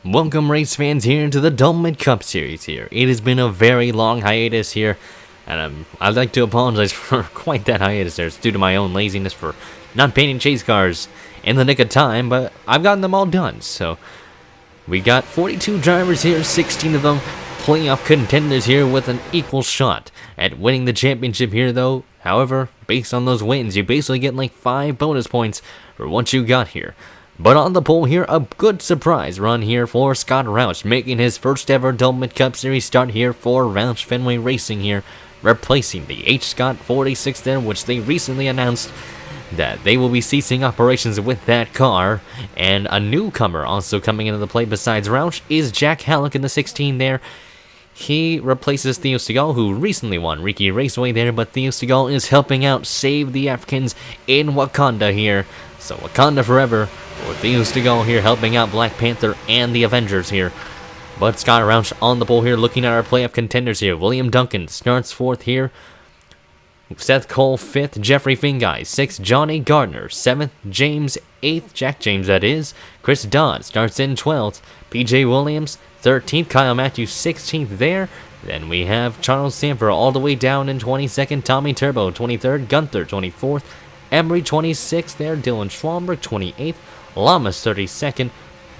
Welcome race fans here to the Doublemint Cup Series here. It has been a very long hiatus here, and I'd like to apologize for quite that hiatus there. It's due to my own laziness for not painting chase cars in the nick of time, but I've gotten them all done. So we got 42 drivers here, 16 of them playoff contenders here with an equal shot at winning the championship here though. However, based on those wins, you basically get like 5 bonus points for what you got here. But on the pole here, a good surprise run here for Scott Roush, making his first ever Doublemint Cup Series start here for Roush Fenway Racing here, replacing the H. Scott 46 there, which they recently announced that they will be ceasing operations with that car. And a newcomer also coming into the play besides Roush is Jack Halleck in the 16 there. He replaces Theo Segal, who recently won Riki Raceway there, but Theo Segal is helping out save the Africans in Wakanda here. So Wakanda forever, with Theo Segal here helping out Black Panther and the Avengers here. But Scott Roush on the pole here, looking at our playoff contenders here. William Duncan starts 4th here. Seth Cole 5th, Jeffrey Fingai 6th, Johnny Gardner 7th, James 8th, Jack James that is. Chris Dodd starts in 12th, PJ Williams 13th, Kyle Matthews 16th there. Then we have Charles Sanford all the way down in 22nd, Tommy Turbo 23rd, Gunther 24th, Emery 26th there, Dylan Schwalmberg 28th, Lamas 32nd,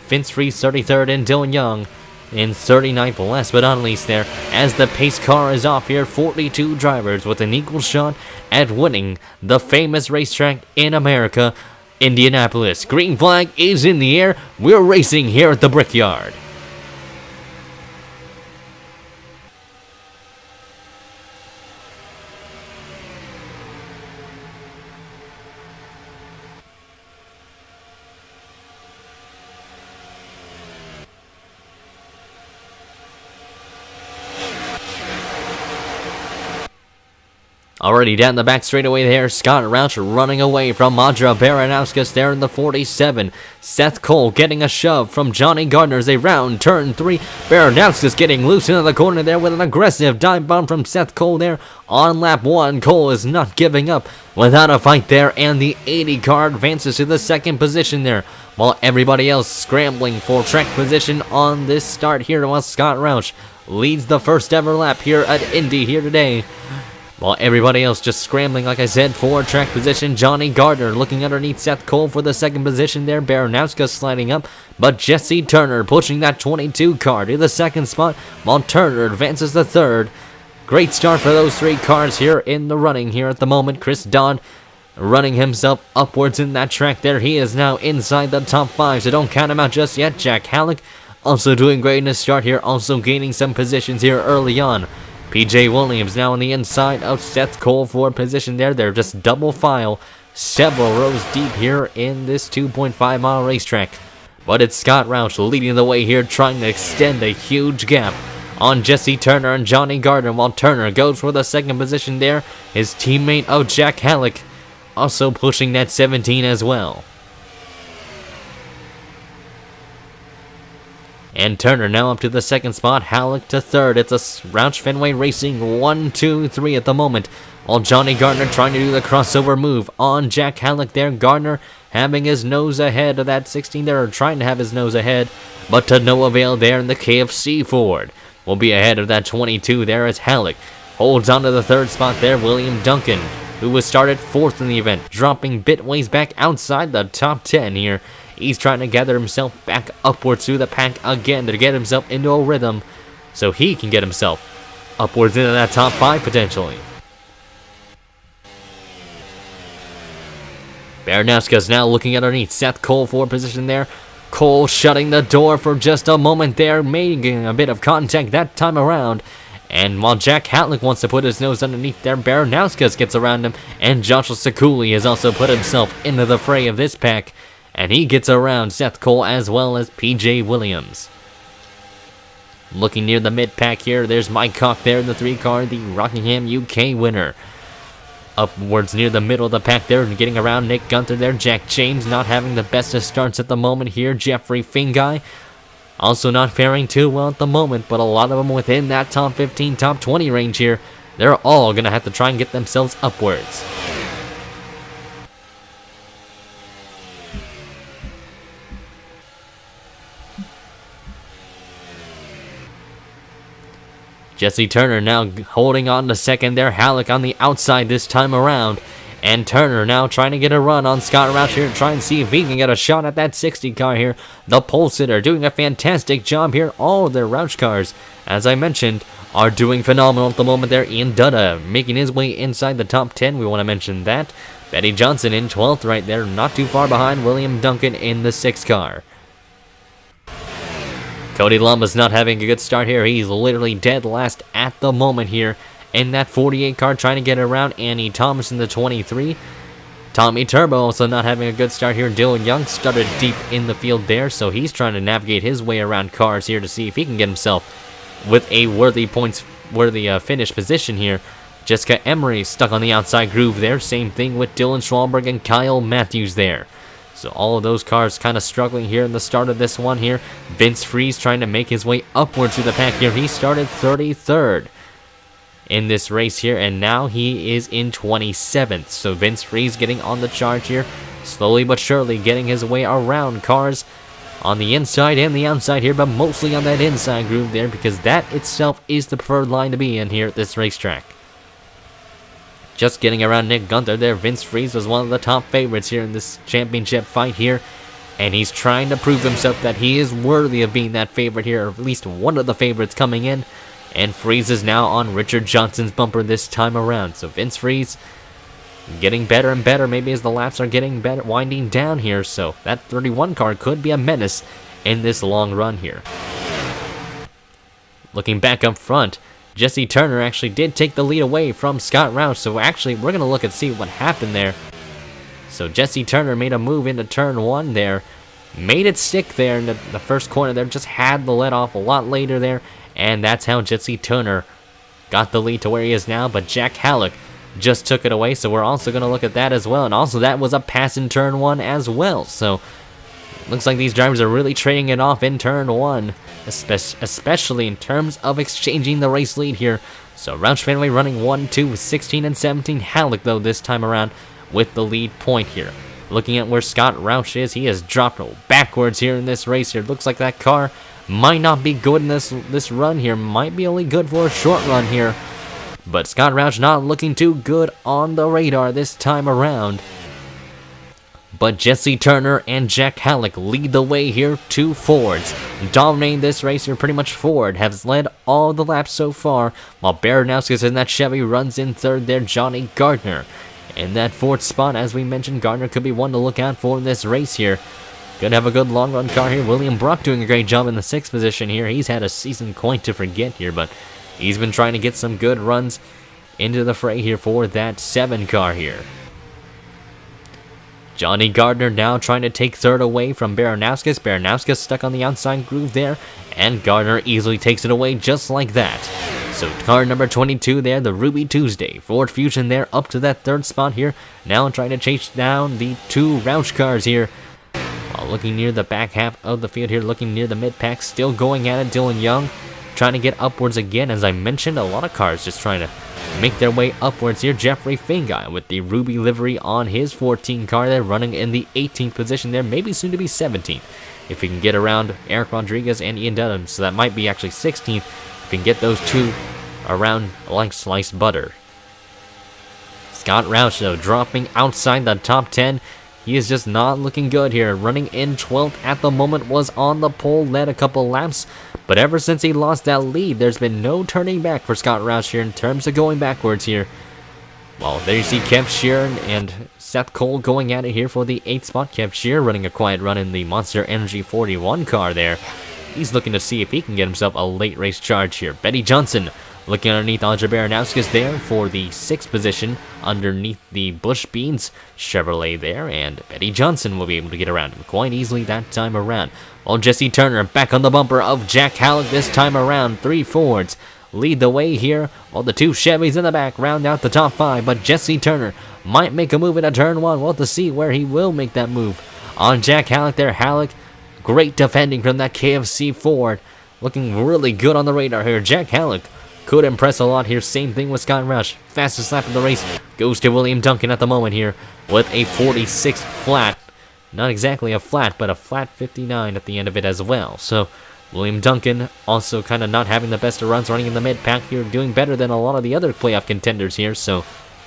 Vince Freeze 33rd, and Dylan Young in 39th. Last but not least there, as the pace car is off here, 42 drivers with an equal shot at winning the famous racetrack in America, Indianapolis. Green flag is in the air. We're racing here at the Brickyard. Already down the back straightaway there, Scott Roush running away from Audra Baranowskis there in the 47. Seth Cole getting a shove from Johnny Gardner as they round turn 3. Baranowskis getting loose into the corner there with an aggressive dive bomb from Seth Cole there on lap 1. Cole is not giving up without a fight there, and the 80 car advances to the 2nd position there, while everybody else scrambling for track position on this start here, while Scott Roush leads the first ever lap here at Indy here today. While everybody else just scrambling, like I said, for track position. Johnny Gardner looking underneath Seth Cole for the 2nd position there. Baranowska sliding up, but Jesse Turner pushing that 22 car to the 2nd spot, while Turner advances the 3rd. Great start for those 3 cars here in the running here at the moment. Chris Dodd running himself upwards in that track there. He is now inside the top 5, so don't count him out just yet. Jack Halleck also doing great in his start here, also gaining some positions here early on. PJ Williams now on the inside of Seth Cole for position there. They're just double file, several rows deep here in this 2.5 mile racetrack. But it's Scott Roush leading the way here, trying to extend a huge gap on Jesse Turner and Johnny Gardner, while Turner goes for the 2nd position there. His teammate, Jack Halleck, also pushing that 17 as well. And Turner now up to the 2nd spot, Halleck to 3rd. It's a Roush Fenway Racing 1, 2, 3 at the moment. While Johnny Gardner trying to do the crossover move on Jack Halleck there. Gardner having his nose ahead of that 16 there, or trying to have his nose ahead, but to no avail there in the KFC Ford. Will be ahead of that 22 there as Halleck holds on to the 3rd spot there. William Duncan, who was started 4th in the event, dropping bitways back outside the top 10 here. He's trying to gather himself back upwards through the pack again to get himself into a rhythm so he can get himself upwards into that top 5 potentially. Baranowska's now looking underneath Seth Cole for position there. Cole shutting the door for just a moment there, making a bit of contact that time around. And while Jack Halleck wants to put his nose underneath there, Baranowska's gets around him, and Joshua Sekuli has also put himself into the fray of this pack. And he gets around Seth Cole as well as PJ Williams. Looking near the mid-pack here, there's Mike Cock there in the 3 car, the Rockingham UK winner. Upwards near the middle of the pack there, and getting around Nick Gunther there. Jack James not having the best of starts at the moment here. Jeffrey Fingai also not faring too well at the moment, but a lot of them within that top 15, top 20 range here. They're all going to have to try and get themselves upwards. Jesse Turner now holding on to second there. Halleck on the outside this time around. And Turner now trying to get a run on Scott Roush here to try and see if he can get a shot at that 60 car here. The pole sitter doing a fantastic job here. All of their Roush cars, as I mentioned, are doing phenomenal at the moment there. Ian Dutta making his way inside the top 10. We want to mention that. Betty Johnson in 12th right there. Not too far behind William Duncan in the 6th car. Cody Lumbus not having a good start here. He's literally dead last at the moment here in that 48 car, trying to get around Annie Thomas in the 23. Tommy Turbo also not having a good start here. Dylan Young started deep in the field there, so he's trying to navigate his way around cars here to see if he can get himself with a worthy finish position here. Jessica Emery stuck on the outside groove there. Same thing with Dylan Schwalberg and Kyle Matthews there. So all of those cars kind of struggling here in the start of this one here. Vince Freeze trying to make his way upwards through the pack here. He started 33rd in this race here, and now he is in 27th. So Vince Freeze getting on the charge here, slowly but surely getting his way around cars on the inside and the outside here, but mostly on that inside groove there, because that itself is the preferred line to be in here at this racetrack. Just getting around Nick Gunther there. Vince Freeze was one of the top favorites here in this championship fight here, and he's trying to prove himself that he is worthy of being that favorite here, or at least one of the favorites coming in. And Freeze is now on Richard Johnson's bumper this time around. So Vince Freeze getting better and better, maybe as the laps are getting better, winding down here. So that 31 car could be a menace in this long run here. Looking back up front, Jesse Turner actually did take the lead away from Scott Roush. So actually, we're going to look and see what happened there. So Jesse Turner made a move into turn 1 there. Made it stick there in the first corner there. Just had the let off a lot later there. And that's how Jesse Turner got the lead to where he is now. But Jack Halleck just took it away. So we're also going to look at that as well. And also that was a pass in turn 1 as well. So looks like these drivers are really trading it off in turn 1. Especially in terms of exchanging the race lead here. So Roush family running 1, 2, 16, and 17. Halleck, though, this time around with the lead point here. Looking at where Scott Roush is, he has dropped backwards here in this race here. Looks like that car might not be good in this run here. Might be only good for a short run here. But Scott Roush not looking too good on the radar this time around. But Jesse Turner and Jack Halleck lead the way here. 2 Fords dominating this race here. Pretty much Ford has led all the laps so far, while Baranowski's in that Chevy runs in 3rd there. Johnny Gardner in that 4th spot. As we mentioned, Gardner could be one to look out for in this race here. Gonna have a good long run car here. William Brock doing a great job in the 6th position here. He's had a season quite to forget here, but he's been trying to get some good runs into the fray here for that 7 car here. Johnny Gardner now trying to take 3rd away from Baranowskis. Baranowskis stuck on the outside groove there, and Gardner easily takes it away just like that. So car number 22 there, the Ruby Tuesday. Ford Fusion there up to that 3rd spot here. Now trying to chase down the 2 Roush cars here. While looking near the back half of the field here, looking near the mid-pack, still going at it. Dylan Young trying to get upwards again. As I mentioned, a lot of cars just trying to make their way upwards here. Jeffrey Fingai with the Ruby livery on his 14 car there, running in the 18th position there, maybe soon to be 17th if he can get around Eric Rodriguez and Ian Dunham. So that might be actually 16th if he can get those 2 around like sliced butter. Scott Roush, though, dropping outside the top 10. He is just not looking good here. Running in 12th at the moment, was on the pole, led a couple laps. But ever since he lost that lead, there's been no turning back for Scott Roush here in terms of going backwards here. Well, there you see Kev Sheeran and Seth Cole going at it here for the 8th spot. Kev Shear running a quiet run in the Monster Energy 41 car there. He's looking to see if he can get himself a late race charge here. Betty Johnson looking underneath Andre Baranowskis there for the 6th position underneath the Bush Beans Chevrolet there, and Betty Johnson will be able to get around him quite easily that time around. While Jesse Turner back on the bumper of Jack Halleck this time around. 3 Fords lead the way here, while the 2 Chevys in the back round out the top 5, but Jesse Turner might make a move into turn 1. We'll have to see where he will make that move on Jack Halleck there. Halleck, great defending from that KFC Ford, looking really good on the radar here. Jack Halleck could impress a lot here. Same thing with Scott Roush. Fastest lap of the race goes to William Duncan at the moment here with a 46 flat. Not exactly a flat, but a flat 59 at the end of it as well. So William Duncan also kind of not having the best of runs, running in the mid-pack here, doing better than a lot of the other playoff contenders here, so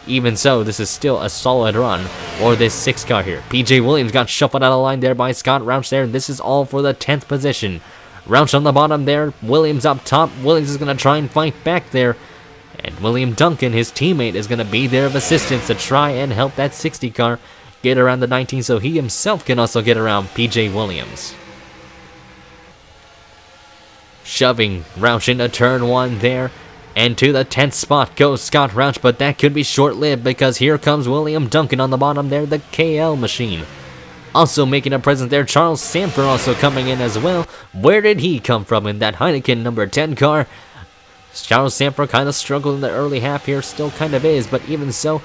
even so, this is still a solid run for this 6 car here. PJ Williams got shuffled out of line there by Scott Roush there, and this is all for the 10th position. Roush on the bottom there, Williams up top. Williams is going to try and fight back there, and William Duncan, his teammate, is going to be there of assistance to try and help that 60 car get around the 19, so he himself can also get around PJ Williams. Shoving Roush into turn 1 there, and to the 10th spot goes Scott Roush, but that could be short-lived because here comes William Duncan on the bottom there, the KL machine. Also making a presence there, Charles Sanford also coming in as well. Where did he come from in that Heineken number 10 car? Charles Sanford kind of struggled in the early half here, still kind of is, but even so,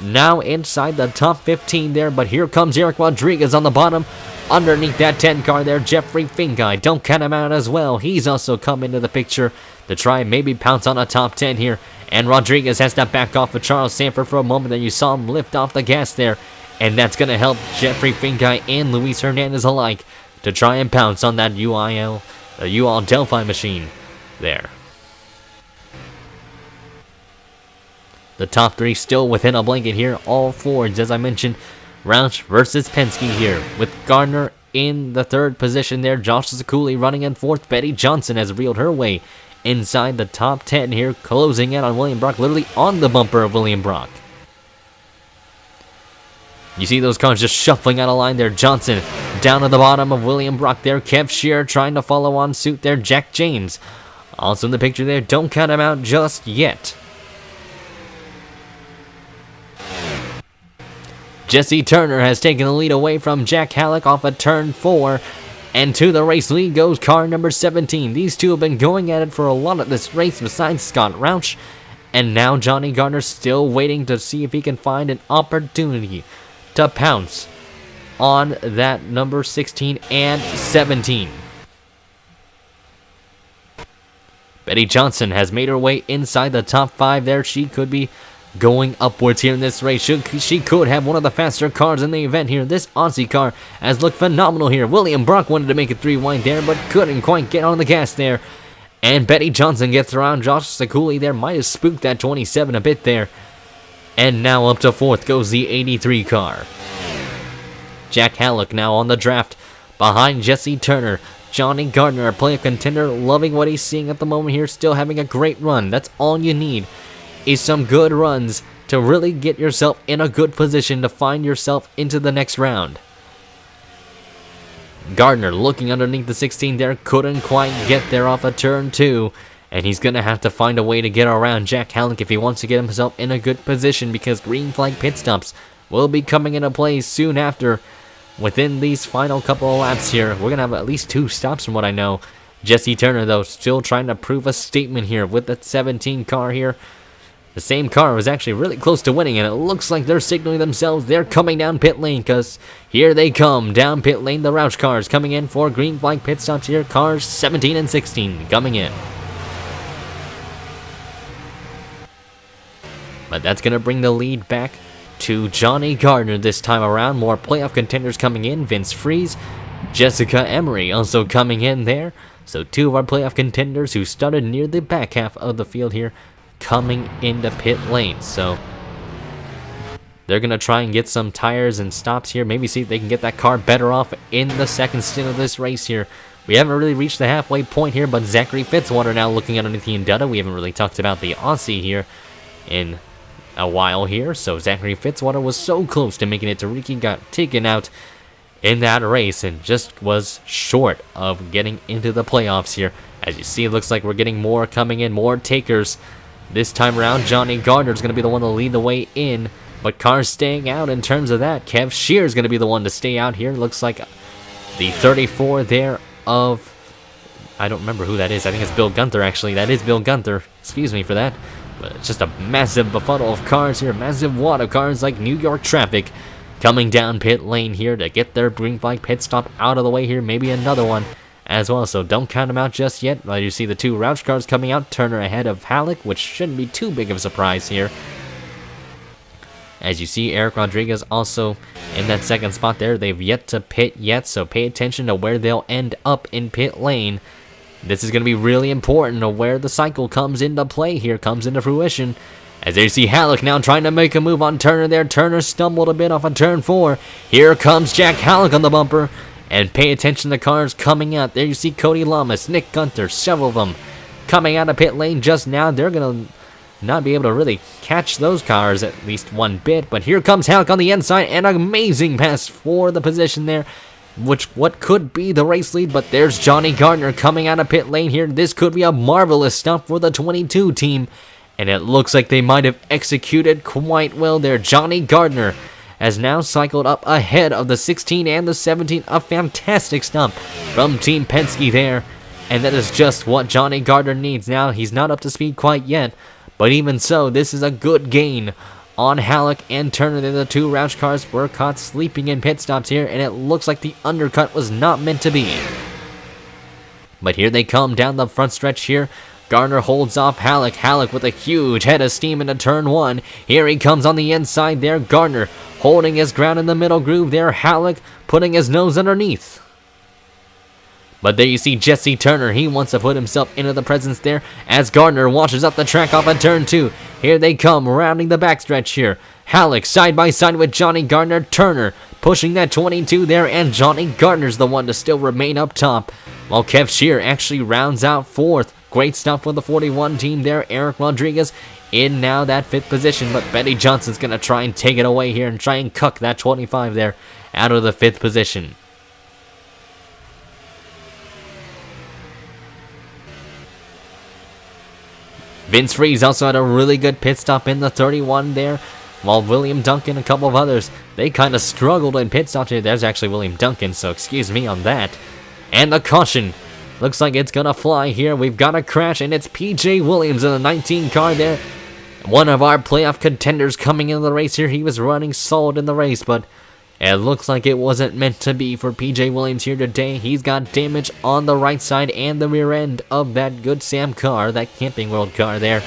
now inside the top 15 there, but here comes Eric Rodriguez on the bottom. Underneath that 10 car there, Jeffrey Fingai, don't count him out as well. He's also come into the picture to try and maybe pounce on a top 10 here. And Rodriguez has to back off of Charles Sanford for a moment, and you saw him lift off the gas there. And that's going to help Jeffrey Fingai and Luis Hernandez alike to try and pounce on that UL Delphi machine there. The top 3 still within a blanket here, all Fords as I mentioned. Roush versus Penske here, with Gardner in the 3rd position there. Josh Zakuli running in 4th. Betty Johnson has reeled her way inside the top 10 here, closing in on William Brock, literally on the bumper of William Brock. You see those cars just shuffling out of line there. Johnson down at the bottom of William Brock there. Kev Shearer trying to follow on suit there. Jack James also in the picture there. Don't count him out just yet. Jesse Turner has taken the lead away from Jack Halleck off of turn 4. And to the race lead goes car number 17. These two have been going at it for a lot of this race besides Scott Roush. And now Johnny Gardner still waiting to see if he can find an opportunity to pounce on that number 16 and 17. Betty Johnson has made her way inside the top 5 there. She could be going upwards here in this race. She could have one of the faster cars in the event here. This Aussie car has looked phenomenal here. William Brock wanted to make it 3 wide there, but couldn't quite get on the gas there. And Betty Johnson gets around Josh Sakuli there. Might have spooked that 27 a bit there. And now up to 4th goes the 83 car. Jack Halleck now on the draft behind Jesse Turner. Johnny Gardner, a playoff contender, loving what he's seeing at the moment here. Still having a great run. That's all you need, is some good runs to really get yourself in a good position to find yourself into the next round. Gardner looking underneath the 16 there, couldn't quite get there off of turn 2, and he's going to have to find a way to get around Jack Halleck if he wants to get himself in a good position, because green flag pit stops will be coming into play soon after. Within these final couple of laps here, we're going to have at least 2 stops from what I know. Jesse Turner, though, still trying to prove a statement here with the 17 car here. The same car was actually really close to winning, and it looks like they're signaling themselves. They're coming down pit lane, because here they come down pit lane. The Roush cars coming in for green flag pit stops here. Cars 17 and 16 coming in. But that's going to bring the lead back to Johnny Gardner this time around. More playoff contenders coming in. Vince Freeze, Jessica Emery also coming in there. So 2 of our playoff contenders who started near the back half of the field here coming into pit lane. So they're going to try and get some tires and stops here. Maybe see if they can get that car better off in the second stint of this race here. We haven't really reached the halfway point here, but Zachary Fitzwater now looking underneath the Indetta. We haven't really talked about the Aussie here in a while here. So Zachary Fitzwater was so close to making it to Ricky, got taken out in that race and just was short of getting into the playoffs here. As you see, it looks like we're getting more coming in, more takers. This time around, Johnny Gardner's going to be the one to lead the way in, but cars staying out in terms of that. Kev Shear's going to be the one to stay out here. Looks like the 34 there of, I don't remember who that is. I think it's Bill Gunther, actually. That is Bill Gunther. Excuse me for that. But it's just a massive befuddle of cars here, massive wad of cars like New York traffic coming down pit lane here to get their green flag pit stop out of the way here. Maybe another one as well, so don't count them out just yet. Well, you see the 2 Roush cars coming out. Turner ahead of Halleck, which shouldn't be too big of a surprise here. As you see, Eric Rodriguez also in that second spot there. They've yet to pit yet, so pay attention to where they'll end up in pit lane This is going to be really important of where the cycle comes into play here, comes into fruition. As there you see Halleck now trying to make a move on Turner there. Turner stumbled a bit off on turn 4. Here comes Jack Halleck on the bumper. And pay attention to the cars coming out. There you see Cody Lamas, Nick Gunther, several of them coming out of pit lane just now. They're going to not be able to really catch those cars at least one bit. But here comes Halleck on the inside, and an amazing pass for the position there, what could be the race lead. But there's Johnny Gardner coming out of pit lane here. This could be a marvelous stunt for the 22 team, and it looks like they might have executed quite well there. Johnny Gardner has now cycled up ahead of the 16 and the 17. A fantastic stump from Team Penske there, and that is just what Johnny Gardner needs. Now, he's not up to speed quite yet, but even so, this is a good gain on Halleck and Turner. The two Roush cars were caught sleeping in pit stops here, and it looks like the undercut was not meant to be. But here they come down the front stretch here. Gardner holds off Halleck. Halleck with a huge head of steam into turn 1. Here he comes on the inside there. Gardner holding his ground in the middle groove there. Halleck putting his nose underneath. But there you see Jesse Turner. He wants to put himself into the presence there as Gardner washes up the track off at turn 2. Here they come, rounding the backstretch here. Halleck side by side with Johnny Gardner. Turner pushing that 22 there, and Johnny Gardner's the one to still remain up top, while Kev Shear actually rounds out 4th. Great stuff for the 41 team there. Eric Rodriguez in now that 5th position, but Betty Johnson's going to try and take it away here and try and cuck that 25 there out of the 5th position. Vince Freeze also had a really good pit stop in the 31 there, while William Duncan and a couple of others, they kind of struggled in pit stops here. There's actually William Duncan, so excuse me on that. And the caution looks like it's gonna fly here. We've got a crash, and it's PJ Williams in the 19 car there. One of our playoff contenders coming into the race here. He was running solid in the race, but it looks like it wasn't meant to be for PJ Williams here today. He's got damage on the right side and the rear end of that Good Sam car, that Camping World car there.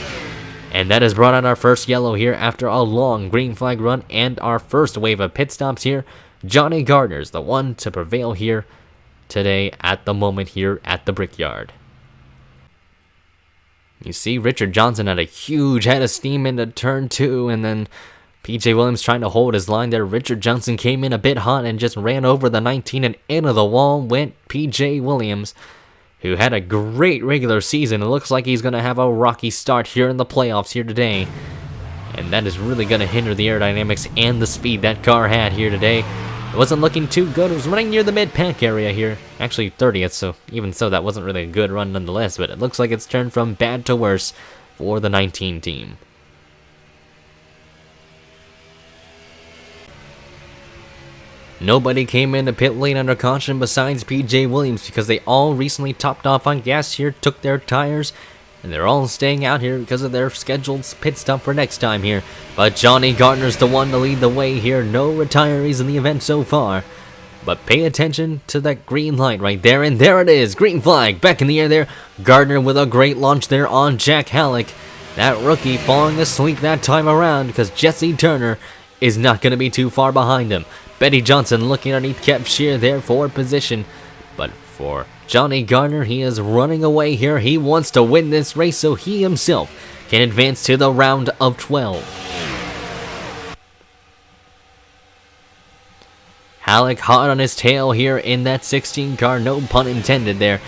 And that has brought out our first yellow here after a long green flag run and our first wave of pit stops here. Johnny Gardner's the one to prevail here today at the moment here at the Brickyard. You see Richard Johnson had a huge head of steam into turn 2, and then PJ Williams trying to hold his line there. Richard Johnson came in a bit hot and just ran over the 19, and into the wall went PJ Williams, who had a great regular season. It looks like he's going to have a rocky start here in the playoffs here today, and that is really going to hinder the aerodynamics and the speed that car had here today. It wasn't looking too good. It was running near the mid-pack area here. Actually 30th, so even so, that wasn't really a good run nonetheless, but it looks like it's turned from bad to worse for the 19 team. Nobody came into pit lane under caution besides PJ Williams because they all recently topped off on gas here, took their tires, and they're all staying out here because of their scheduled pit stop for next time here. But Johnny Gardner's the one to lead the way here. No retirees in the event so far. But pay attention to that green light right there, and there it is. Green flag back in the air there. Gardner with a great launch there on Jack Halleck. That rookie falling asleep that time around because Jesse Turner is not going to be too far behind him. Betty Johnson looking underneath Kev Shear there for position. But for Johnny Gardner, he is running away here. He wants to win this race so he himself can advance to the round of 12. Halleck hot on his tail here in that 16 car, no pun intended there.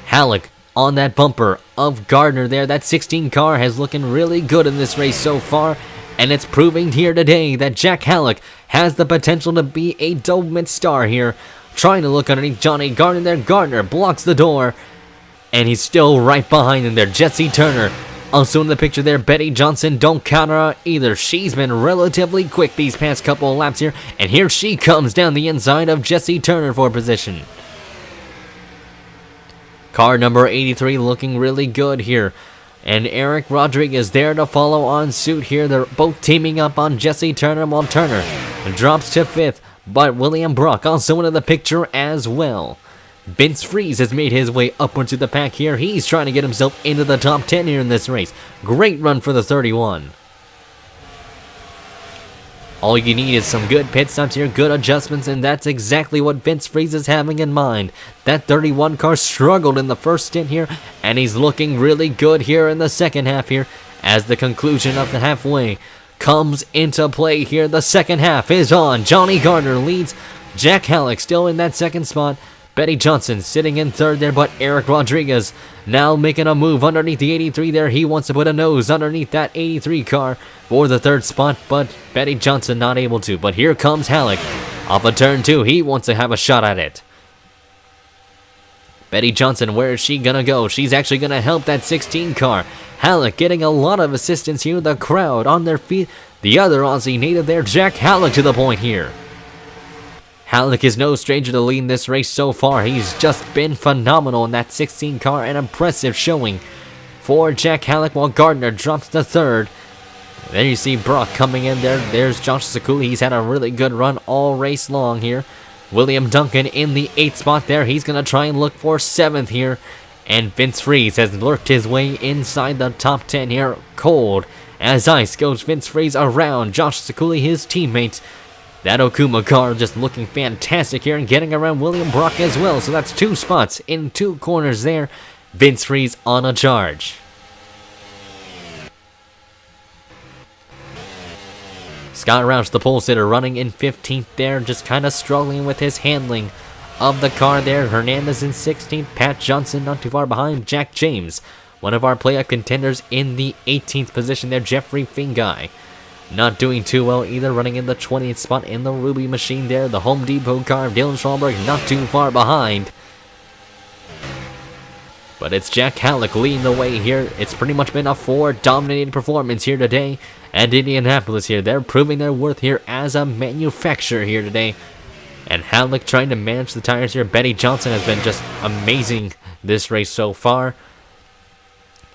Halleck on that bumper of Gardner there. That 16 car has looking really good in this race so far, and it's proving here today that Jack Halleck has the potential to be a Doublemint star here. Trying to look underneath Johnny Gardner there. Gardner blocks the door, and he's still right behind him there. Jesse Turner also in the picture there. Betty Johnson, don't count her out either. She's been relatively quick these past couple of laps here, and here she comes down the inside of Jesse Turner for position. Car number 83 looking really good here, and Eric Rodriguez there to follow on suit here. They're both teaming up on Jesse Turner, while Turner drops to 5th, but William Brock also into the picture as well. Vince Freeze has made his way upwards to the pack here. He's trying to get himself into the top 10 here in this race. Great run for the 31. All you need is some good pit stops here, good adjustments, and that's exactly what Vince Friese is having in mind. That 31 car struggled in the first stint here, and he's looking really good here in the second half here, as the conclusion of the halfway comes into play here. The second half is on. Johnny Gardner leads. Jack Halleck still in that second spot. Betty Johnson sitting in third there, but Eric Rodriguez now making a move underneath the 83 there. He wants to put a nose underneath that 83 car for the third spot, but Betty Johnson not able to. But here comes Halleck off of turn 2. He wants to have a shot at it. Betty Johnson, where is she gonna go? She's actually gonna help that 16 car. Halleck getting a lot of assistance here. The crowd on their feet. The other Aussie native there, Jack Halleck, to the point here. Halleck is no stranger to leading this race so far. He's just been phenomenal in that 16 car. An impressive showing for Jack Halleck, while Gardner drops to third. There you see Brock coming in there. There's Josh Sakuli. He's had a really good run all race long here. William Duncan in the 8th spot there. He's going to try and look for 7th here. And Vince Friese has lurked his way inside the top 10 here. Cold as ice goes Vince Friese around Josh Sakuli, his teammate. That Okuma car just looking fantastic here and getting around William Brock as well. So that's 2 spots in 2 corners there. Vince Friese on a charge. Scott Roush, the pole sitter, running in 15th there, just kind of struggling with his handling of the car there. Hernandez in 16th. Pat Johnson not too far behind. Jack James, one of our playoff contenders, in the 18th position there. Jeffrey Fingai not doing too well either, running in the 20th spot in the Ruby machine there. The Home Depot car, Dylan Schwalberg, not too far behind. But it's Jack Halleck leading the way here. It's pretty much been a Ford-dominated performance here today at Indianapolis here. They're proving their worth here as a manufacturer here today. And Halleck trying to manage the tires here. Betty Johnson has been just amazing this race so far.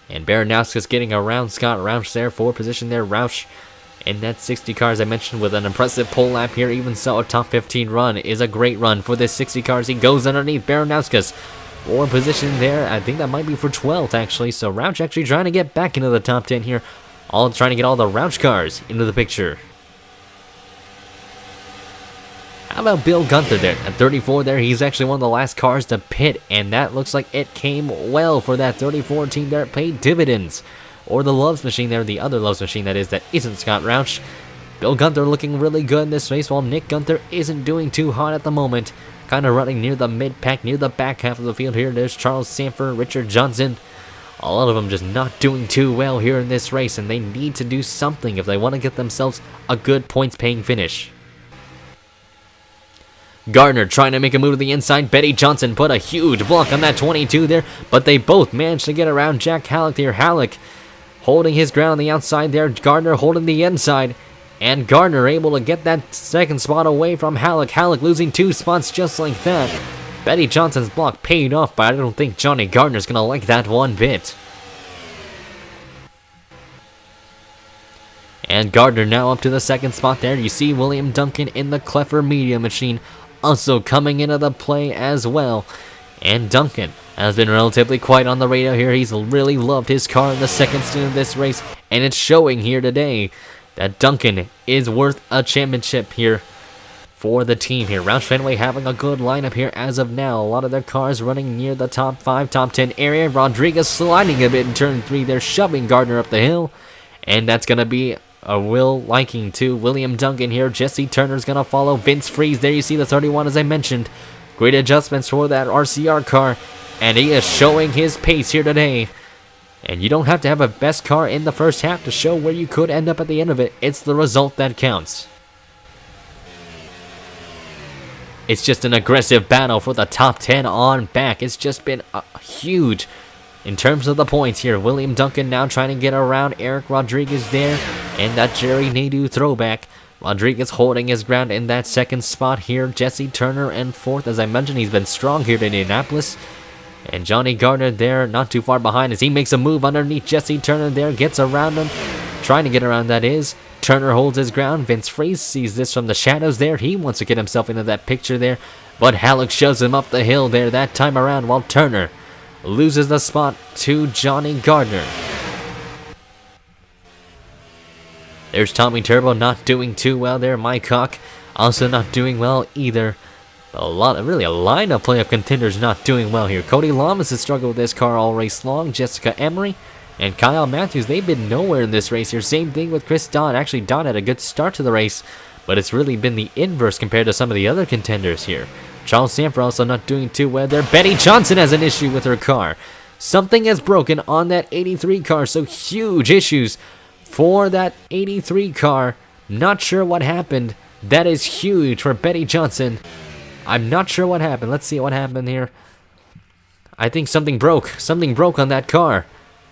And Baranowski's getting around Scott Roush there. 4th position there. Roush in that 60 car, as I mentioned, with an impressive pole lap here. Even so, a top 15 run is a great run for this 60 cars. He goes underneath Baranowski's 4th position there. I think that might be for 12th, actually. So Roush actually trying to get back into the top 10 here. All trying to get all the Roush cars into the picture. How about Bill Gunther there at 34 there? He's actually one of the last cars to pit, and that looks like it came well for that 34 team there. It paid dividends. Or the Loves machine there, the other Loves machine that isn't Scott Roush. Bill Gunther looking really good in this race, while Nick Gunther isn't doing too hot at the moment. Kind of running near the mid-pack, near the back half of the field here. There's Charles Sanford, Richard Johnson. A lot of them just not doing too well here in this race, and they need to do something if they want to get themselves a good points-paying finish. Gardner trying to make a move to the inside. Betty Johnson put a huge block on that 22 there, but they both managed to get around Jack Halleck here. Halleck holding his ground on the outside there. Gardner holding the inside. And Gardner able to get that 2nd spot away from Halleck. Halleck losing 2 spots just like that. Betty Johnson's block paid off, but I don't think Johnny Gardner's going to like that one bit. And Gardner now up to the 2nd spot there. You see William Duncan in the Cleffer Media machine also coming into the play as well. And Duncan has been relatively quiet on the radio here. He's really loved his car in the 2nd stint of this race, and it's showing here today that Duncan is worth a championship here for the team here. Roush Fenway having a good lineup here as of now. A lot of their cars running near the top 5, top 10 area. Rodriguez sliding a bit in turn 3. They're shoving Gardner up the hill, and that's going to be a real liking to William Duncan here. Jesse Turner's going to follow Vince Friese. There you see the 31, as I mentioned. Great adjustments for that RCR car, and he is showing his pace here today. And you don't have to have a best car in the first half to show where you could end up at the end of it. It's the result that counts. It's just an aggressive battle for the top 10 on back. It's just been huge in terms of the points here. William Duncan now trying to get around Eric Rodriguez there, and that Jerry Nadeau throwback. Rodriguez holding his ground in that 2nd spot here. Jesse Turner in 4th. As I mentioned, he's been strong here in Indianapolis. And Johnny Gardner there, not too far behind, as he makes a move underneath Jesse Turner there, gets around him, trying to get around, that is. Turner holds his ground. Vince Friese sees this from the shadows there. He wants to get himself into that picture there, but Halleck shoves him up the hill there that time around, while Turner loses the spot to Johnny Gardner. There's Tommy Turbo not doing too well there. Mike Hawk also not doing well either. Really a line of playoff contenders not doing well here. Cody Lamas has struggled with this car all race long. Jessica Emery and Kyle Matthews, they've been nowhere in this race here. Same thing with Chris Dodd. Actually, Dodd had a good start to the race, but it's really been the inverse compared to some of the other contenders here. Charles Sanford also not doing too well there. Betty Johnson has an issue with her car. Something has broken on that 83 car, so huge issues for that 83 car. Not sure what happened. That is huge for Betty Johnson. I'm not sure what happened. Let's see what happened here. I think something broke. Something broke on that car.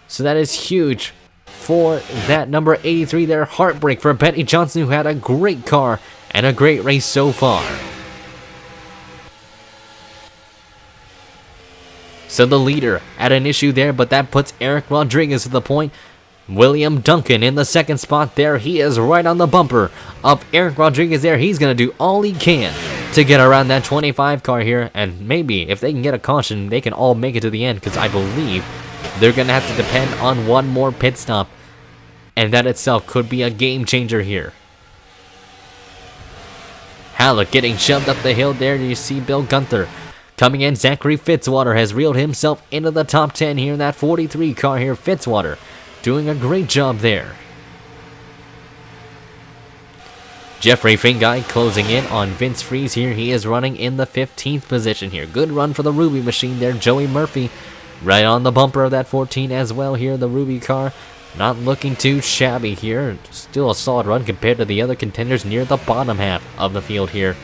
So that is huge for that number 83 there. Heartbreak for Betty Johnson, who had a great car and a great race so far. So the leader had an issue there, but that puts Eric Rodriguez to the point. William Duncan in the second spot there. He is right on the bumper of Eric Rodriguez there. He's going to do all he can to get around that 25 car here. And maybe if they can get a caution, they can all make it to the end, because I believe they're going to have to depend on one more pit stop. And that itself could be a game changer here. Halleck getting shoved up the hill there. You see Bill Gunther coming in. Zachary Fitzwater has reeled himself into the top 10 here in that 43 car here. Fitzwater doing a great job there. Jeffrey Fingai closing in on Vince Freeze here. He is running in the 15th position here. Good run for the Ruby machine there. Joey Murphy right on the bumper of that 14 as well here. The Ruby car not looking too shabby here. Still a solid run compared to the other contenders near the bottom half of the field here.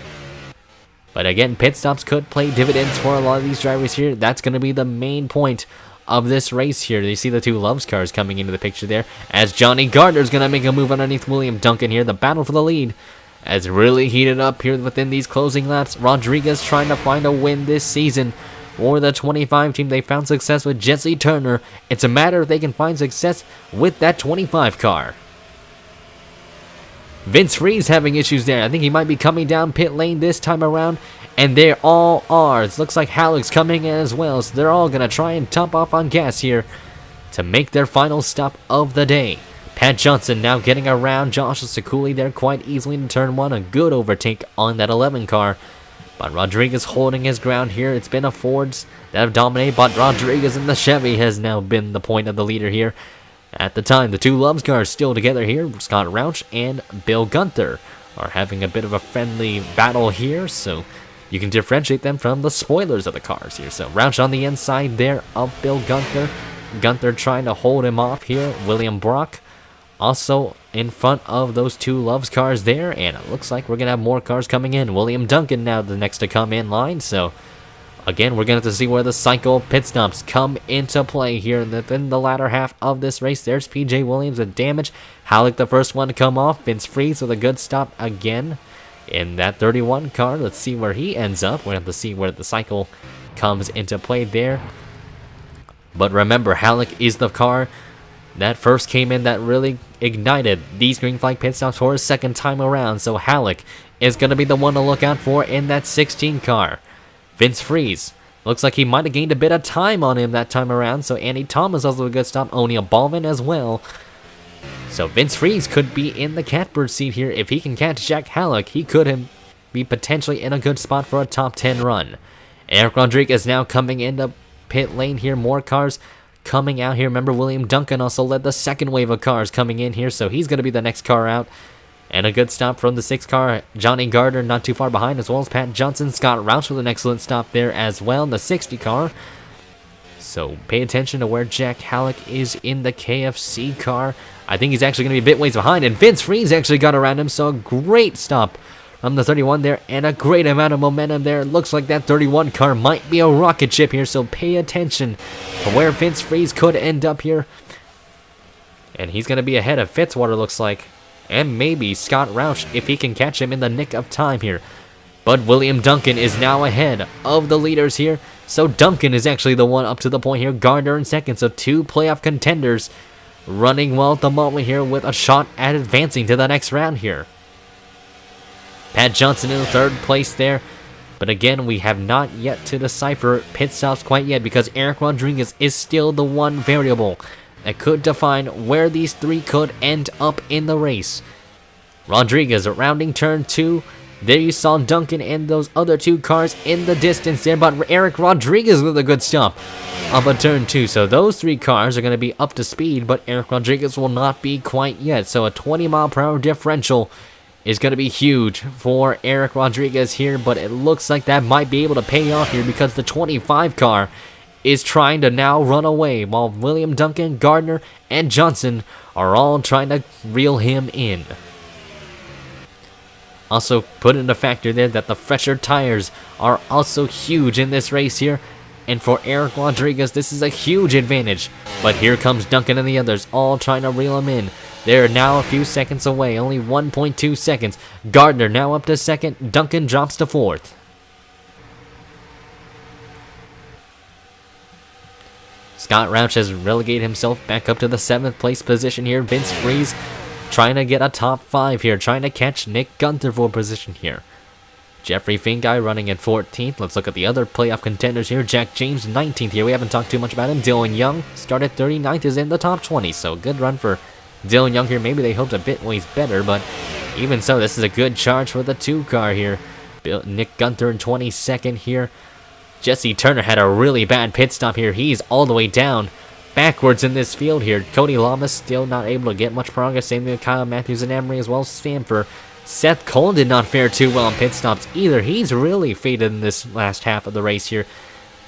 But again, pit stops could play dividends for a lot of these drivers here. That's going to be the main point of this race here. You see the two Loves cars coming into the picture there, as Johnny Gardner's going to make a move underneath William Duncan here. The battle for the lead has really heated up here within these closing laps. Rodriguez trying to find a win this season for the 25 team. They found success with Jesse Turner. It's a matter if they can find success with that 25 car. Vince Freeze having issues there. I think he might be coming down pit lane this time around, and they all are. It looks like Halleck's coming in as well, so they're all going to try and top off on gas here to make their final stop of the day. Pat Johnson now getting around Joshua Sekuli there quite easily in turn one. A good overtake on that 11 car, but Rodriguez holding his ground here. It's been a Fords that have dominated, but Rodriguez in the Chevy has now been the point of the leader here. At the time, the two Loves cars still together here. Scott Rauch and Bill Gunther are having a bit of a friendly battle here, so you can differentiate them from the spoilers of the cars here. So Rauch on the inside there of Bill Gunther. Gunther trying to hold him off here. William Brock also in front of those two Loves cars there, and it looks like we're going to have more cars coming in. William Duncan now the next to come in line, so again, we're going to have to see where the cycle pit stops come into play here in the latter half of this race. There's PJ Williams with damage. Halleck the first one to come off. Vince Freeze with a good stop again in that 31 car. Let's see where he ends up. We're going to have to see where the cycle comes into play there. But remember, Halleck is the car that first came in that really ignited these green flag pit stops for a second time around. So Halleck is going to be the one to look out for in that 16 car. Vince Freeze looks like he might have gained a bit of time on him that time around, so Andy Thomas also a good stop. O'Neal Baldwin as well. So Vince Freeze could be in the catbird seat here. If he can catch Jack Halleck, he could be potentially in a good spot for a top 10 run. Eric Rodriguez now coming into pit lane here. More cars coming out here. Remember, William Duncan also led the second wave of cars coming in here, so he's going to be the next car out. And a good stop from the 6 car. Johnny Gardner not too far behind, as well as Pat Johnson. Scott Rauch with an excellent stop there as well in the 60 car. So pay attention to where Jack Halleck is in the KFC car. I think he's actually going to be a bit ways behind, and Vince Freeze actually got around him, so a great stop from the 31 there, and a great amount of momentum there. Looks like that 31 car might be a rocket ship here, so pay attention to where Vince Freeze could end up here. And he's going to be ahead of Fitzwater, looks like. And maybe Scott Rauch if he can catch him in the nick of time here. But William Duncan is now ahead of the leaders here. So Duncan is actually the one up to the point here. Gardner in second. So two playoff contenders running well at the moment here with a shot at advancing to the next round here. Pat Johnson in the third place there. But again, we have not yet to decipher pit stops quite yet, because Eric Rodriguez is still the one variable that could define where these three could end up in the race. Rodriguez rounding turn 2. There you saw Duncan and those other 2 cars in the distance there, but Eric Rodriguez with a good stop up a turn 2. So those 3 cars are going to be up to speed, but Eric Rodriguez will not be quite yet. So a 20-mile-per-hour differential is going to be huge for Eric Rodriguez here, but it looks like that might be able to pay off here because the 25 car is trying to now run away, while William, Duncan, Gardner, and Johnson are all trying to reel him in. Also put into factor there that the fresher tires are also huge in this race here, and for Eric Rodriguez this is a huge advantage. But here comes Duncan and the others all trying to reel him in. They're now a few seconds away, only 1.2 seconds. Gardner now up to second, Duncan drops to fourth. Scott Roush has relegated himself back up to the 7th place position here. Vince Freeze trying to get a top 5 here, trying to catch Nick Gunther for position here. Jeffrey Finguy running at 14th. Let's look at the other playoff contenders here. Jack James 19th here. We haven't talked too much about him. Dylan Young started 39th, is in the top 20, so good run for Dylan Young here. Maybe they hoped a bit ways better, but even so, this is a good charge for the 2 car here. Nick Gunther in 22nd here. Jesse Turner had a really bad pit stop here. He's all the way down backwards in this field here. Cody Lamas still not able to get much progress. Same with Kyle Matthews and Emery as well as Stanford. Seth Cole did not fare too well on pit stops either. He's really faded in this last half of the race here.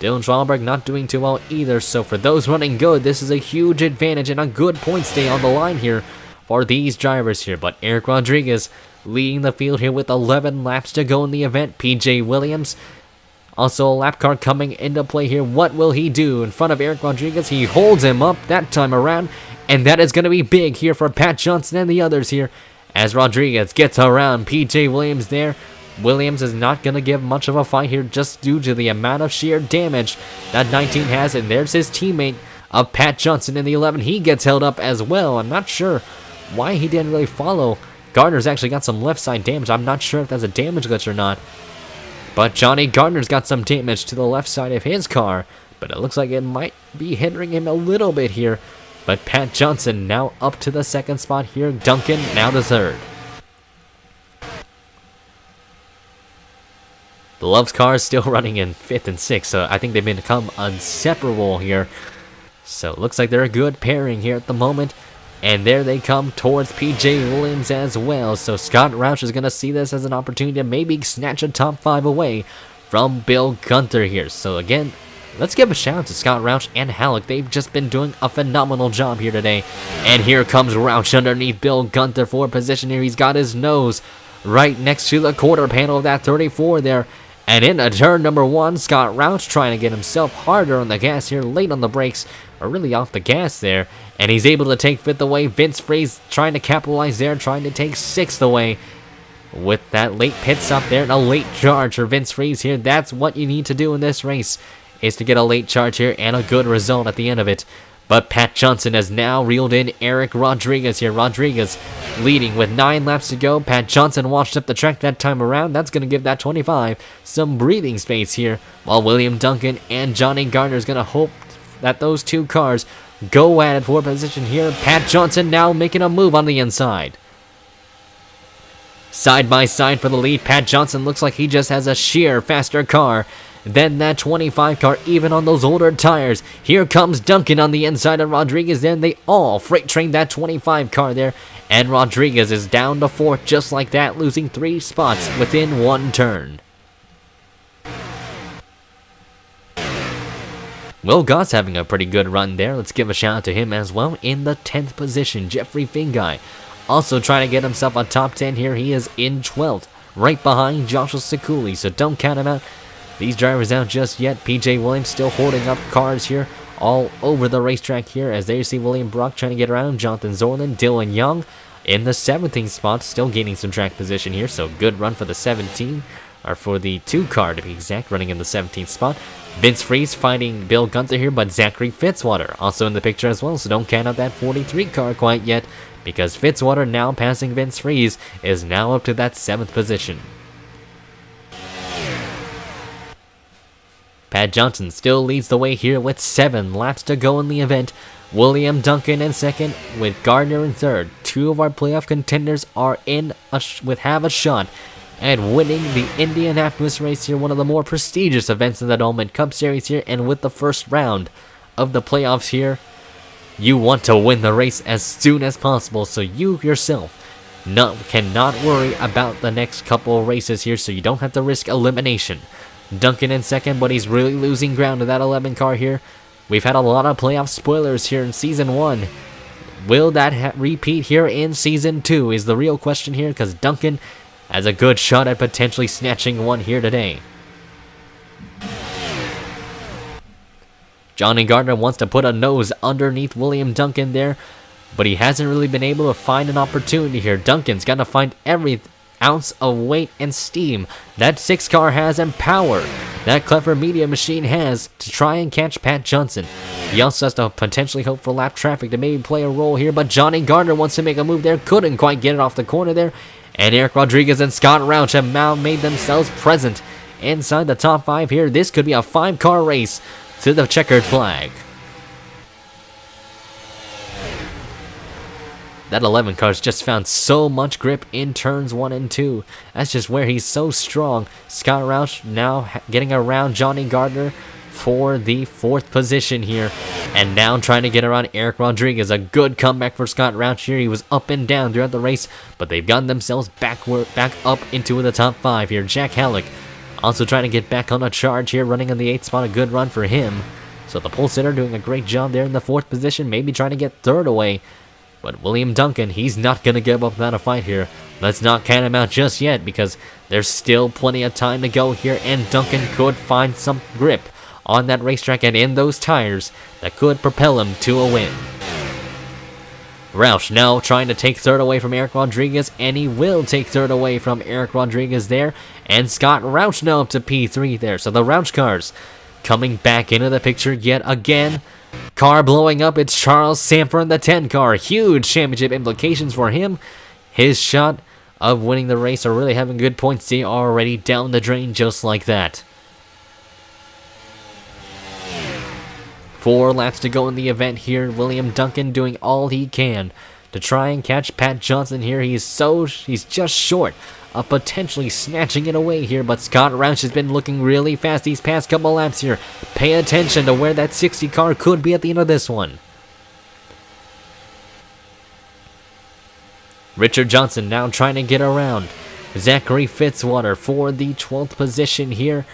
Dylan Schwalberg not doing too well either. So for those running good, this is a huge advantage and a good point stay on the line here for these drivers here. But Eric Rodriguez leading the field here with 11 laps to go in the event. PJ Williams also a lap car coming into play here. What will he do in front of Eric Rodriguez? He holds him up that time around, and that is going to be big here for Pat Johnson and the others here as Rodriguez gets around PJ Williams there. Williams is not going to give much of a fight here just due to the amount of sheer damage that 19 has, and there's his teammate of Pat Johnson in the 11. He gets held up as well. I'm not sure why he didn't really follow. Gardner's actually got some left side damage. I'm not sure if that's a damage glitch or not. But Johnny Gardner's got some damage to the left side of his car, but it looks like it might be hindering him a little bit here. But Pat Johnson now up to the 2nd spot here. Duncan now to 3rd. The Love's car is still running in 5th and 6th, so I think they've become inseparable here. So it looks like they're a good pairing here at the moment. And there they come towards PJ Williams as well. So Scott Roush is going to see this as an opportunity to maybe snatch a top 5 away from Bill Gunther here. So again, let's give a shout out to Scott Roush and Halleck. They've just been doing a phenomenal job here today. And here comes Roush underneath Bill Gunther for position here. He's got his nose right next to the quarter panel of that 34 there. And into turn number 1, Scott Roush trying to get himself harder on the gas here, late on the brakes, or really off the gas there. And he's able to take 5th away. Vince Freeze trying to capitalize there, trying to take 6th away with that late pit stop there and a late charge for Vince Freeze here. That's what you need to do in this race, is to get a late charge here and a good result at the end of it. But Pat Johnson has now reeled in Eric Rodriguez here. Rodriguez leading with 9 laps to go. Pat Johnson washed up the track that time around. That's going to give that 25 some breathing space here, while William Duncan and Johnny Gardner is going to hope that those 2 cars go at it for position here. Pat Johnson now making a move on the inside. Side by side for the lead. Pat Johnson looks like he just has a sheer faster car than that 25 car, even on those older tires. Here comes Duncan on the inside of Rodriguez. Then they all freight train that 25 car there, and Rodriguez is down to 4th just like that, losing 3 spots within 1 turn. Will Goss having a pretty good run there. Let's give a shout out to him as well. In the 10th position, Jeffrey Finguy also trying to get himself a top 10 here. He is in 12th, right behind Joshua Sekuli, so don't count him out. These drivers out just yet. PJ Williams still holding up cars here all over the racetrack here, as there you see William Brock trying to get around. Jonathan Zorlin, Dylan Young in the 17th spot, still gaining some track position here, so good run for the 17, or for the 2 car to be exact, running in the 17th spot. Vince Freeze fighting Bill Gunther here, but Zachary Fitzwater also in the picture as well, so don't count out that 43 car quite yet, because Fitzwater now passing Vince Freeze is now up to that 7th position. Pat Johnson still leads the way here with 7 laps to go in the event, William Duncan in second, with Gardner in third. Two of our playoff contenders are have a shot at winning the Indianapolis race here, one of the more prestigious events in the Doublemint Cup Series here. And with the first round of the playoffs here, you want to win the race as soon as possible, so you yourself cannot worry about the next couple of races here, so you don't have to risk elimination. Duncan in second, but he's really losing ground to that 11 car here. We've had a lot of playoff spoilers here in Season 1. Will that repeat here in Season 2 is the real question here, because Duncan has a good shot at potentially snatching one here today. Johnny Gardner wants to put a nose underneath William Duncan there, but he hasn't really been able to find an opportunity here. Duncan's got to find every ounce of weight and steam that 6 car has and power that Clever Media Machine has to try and catch Pat Johnson. He also has to potentially hope for lap traffic to maybe play a role here, but Johnny Gardner wants to make a move there, couldn't quite get it off the corner there, and Eric Rodriguez and Scott Roush have now made themselves present inside the top 5 here. This could be a 5-car race to the checkered flag. That 11 car's just found so much grip in turns 1 and 2. That's just where he's so strong. Scott Roush now getting around Johnny Gardner for the 4th position here, and now trying to get around Eric Rodriguez. A good comeback for Scott Roush here. He was up and down throughout the race, but they've gotten themselves back up into the top 5 here. Jack Halleck also trying to get back on a charge here, running in the 8th spot. A good run for him. So the pole sitter doing a great job there in the 4th position, maybe trying to get 3rd away. But William Duncan, he's not going to give up without a fight here. Let's not count him out just yet, because there's still plenty of time to go here, and Duncan could find some grip on that racetrack and in those tires that could propel him to a win. Roush now trying to take 3rd away from Eric Rodriguez, and he will take 3rd away from Eric Rodriguez there, and Scott Roush now up to P3 there. So the Roush cars coming back into the picture yet again. Car blowing up, it's Charles Sanford in the 10 car. Huge championship implications for him. His shot of winning the race, or really having good points, they are already down the drain just like that. 4 laps to go in the event here. William Duncan doing all he can to try and catch Pat Johnson here. He's just short of potentially snatching it away here, but Scott Roush has been looking really fast these past couple laps here. Pay attention to where that 60 car could be at the end of this one. Richard Johnson now trying to get around Zachary Fitzwater for the 12th position here.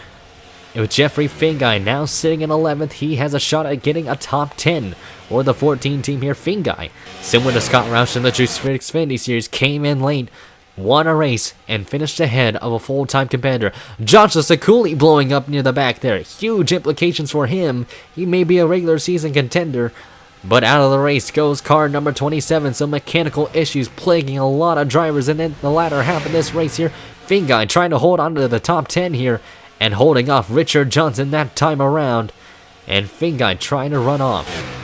With Jeffrey Finguy now sitting in 11th, he has a shot at getting a top 10 or the 14 team here. Finguy, similar to Scott Roush in the Xfinity Series, came in late, won a race, and finished ahead of a full-time competitor. Joshua Sakuli blowing up near the back there. Huge implications for him. He may be a regular season contender, but out of the race goes car number 27. So mechanical issues plaguing a lot of drivers in the latter half of this race here. Finguy trying to hold on to the top 10 here, and holding off Richard Johnson that time around. And Finguy trying to run off.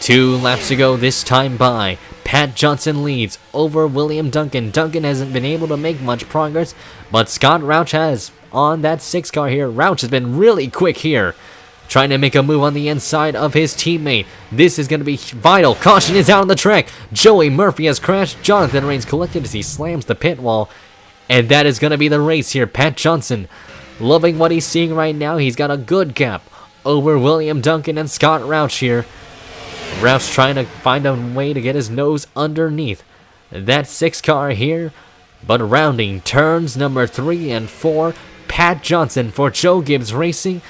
2 laps to go this time by. Pat Johnson leads over William Duncan. Duncan hasn't been able to make much progress, but Scott Roush has on that 6 car here. Roush has been really quick here, trying to make a move on the inside of his teammate. This is going to be vital. Caution is out on the track. Joey Murphy has crashed. Jonathan Rains collected as he slams the pit wall. And that is going to be the race here. Pat Johnson loving what he's seeing right now. He's got a good gap over William Duncan and Scott Roush here. Roush trying to find a way to get his nose underneath that 6 car here. But rounding turns number 3 and 4, Pat Johnson for Joe Gibbs Racing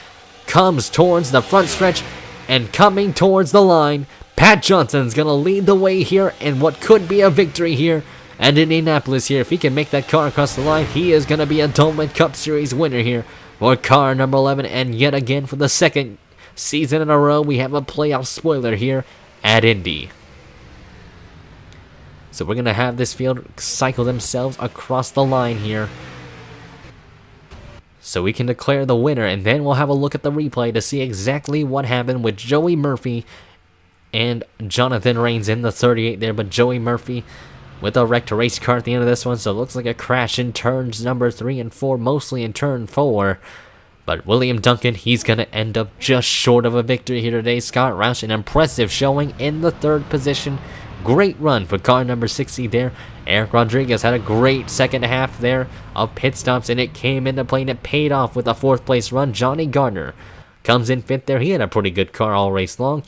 comes towards the front stretch and coming towards the line. Pat Johnson's going to lead the way here in what could be a victory here at Indianapolis here. If he can make that car across the line, he is going to be a Doublemint Cup Series winner here for car number 11. And yet again, for the 2nd season in a row, we have a playoff spoiler here at Indy. So we're going to have this field cycle themselves across the line here, so we can declare the winner, and then we'll have a look at the replay to see exactly what happened with Joey Murphy and Jonathan Rains in the 38 there. But Joey Murphy with a wrecked race car at the end of this one, so it looks like a crash in turns number 3 and 4, mostly in turn 4. But William Duncan, he's going to end up just short of a victory here today. Scott Roush, an impressive showing in the 3rd position. Great run for car number 60 there. Eric Rodriguez had a great second half there of pit stops, and it came into play and it paid off with a 4th place run. Johnny Gardner comes in 5th there. He had a pretty good car all race long.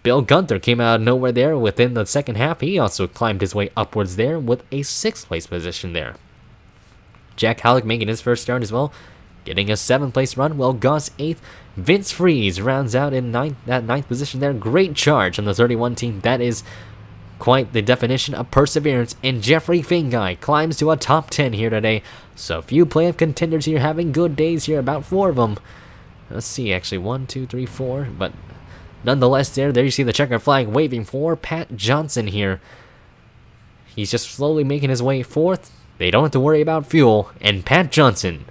Bill Gunther came out of nowhere there within the second half. He also climbed his way upwards there with a 6th place position there. Jack Halleck making his first start as well, getting a 7th place run. Well, Goss 8th. Vince Freeze rounds out in that 9th position there. Great charge on the 31 team. That is quite the definition of perseverance. And Jeffrey Fingai climbs to a top 10 here today. So few playoff contenders here having good days here, about 4 of them. Let's see, actually 1, 2, 3, 4. But nonetheless, there you see the checkered flag waving for Pat Johnson here. He's just slowly making his way 4th. They don't have to worry about fuel. And Pat Johnson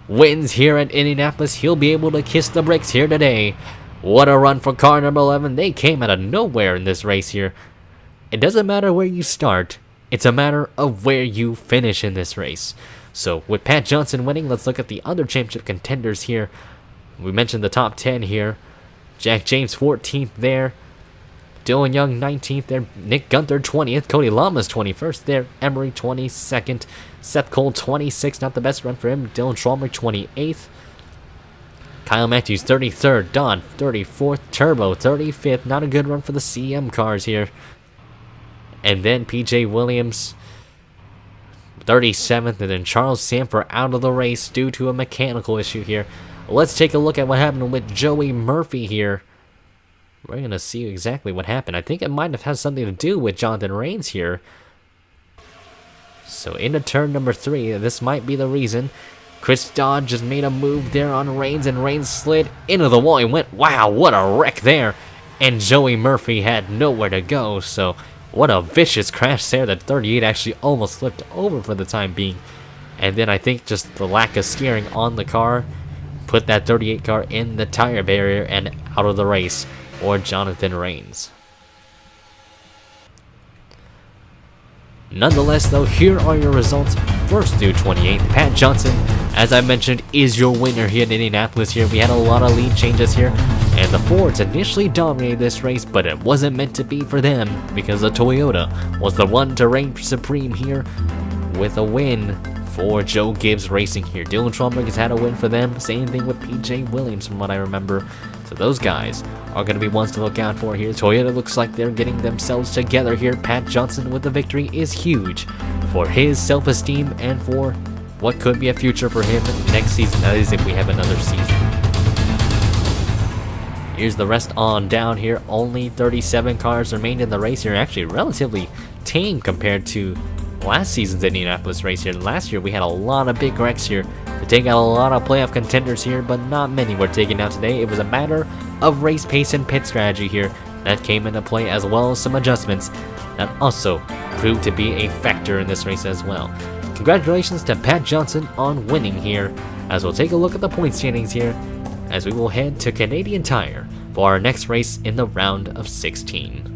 wins here at Indianapolis. He'll be able to kiss the bricks here today. What a run for car number 11. They came out of nowhere in this race here. It doesn't matter where you start. It's a matter of where you finish in this race. So with Pat Johnson winning, let's look at the other championship contenders here. We mentioned the top 10 here. Jack James 14th there. Dylan Young 19th there. Nick Gunther 20th. Cody Lamas 21st there. Emery 22nd. Seth Cole 26th. Not the best run for him. Dylan Schwalmer 28th. Kyle Matthews 33rd. Don 34th. Turbo 35th. Not a good run for the CM cars here. And then PJ Williams 37th. And then Charles Sanford out of the race due to a mechanical issue here. Let's take a look at what happened with Joey Murphy here. We're going to see exactly what happened. I think it might have had something to do with Jonathan Rains here. So into turn number 3, this might be the reason. Chris Dodd just made a move there on Rains, and Rains slid into the wall. He went, wow, what a wreck there. And Joey Murphy had nowhere to go. So what a vicious crash there. That 38 actually almost flipped over for the time being. And then I think just the lack of steering on the car put that 38 car in the tire barrier and out of the race. Or Jonathan Rains. Nonetheless, though, here are your results. First through 28th, Pat Johnson, as I mentioned, is your winner here in Indianapolis here. We had a lot of lead changes here, and the Fords initially dominated this race, but it wasn't meant to be for them because the Toyota was the one to reign supreme here with a win for Joe Gibbs Racing here. Dylan Schwalmer has had a win for them. Same thing with PJ Williams from what I remember. So those guys are going to be ones to look out for here. Toyota looks like they're getting themselves together here. Pat Johnson with the victory is huge for his self-esteem and for what could be a future for him next season. That is if we have another season. Here's the rest on down here. Only 37 cars remained in the race here. Actually relatively tame compared to last season's Indianapolis race here. Last year we had a lot of big wrecks here to take out a lot of playoff contenders here, but not many were taken out today. It was a matter of race pace and pit strategy here that came into play, as well as some adjustments that also proved to be a factor in this race as well. Congratulations to Pat Johnson on winning here, as we'll take a look at the point standings here as we will head to Canadian Tire for our next race in the round of 16.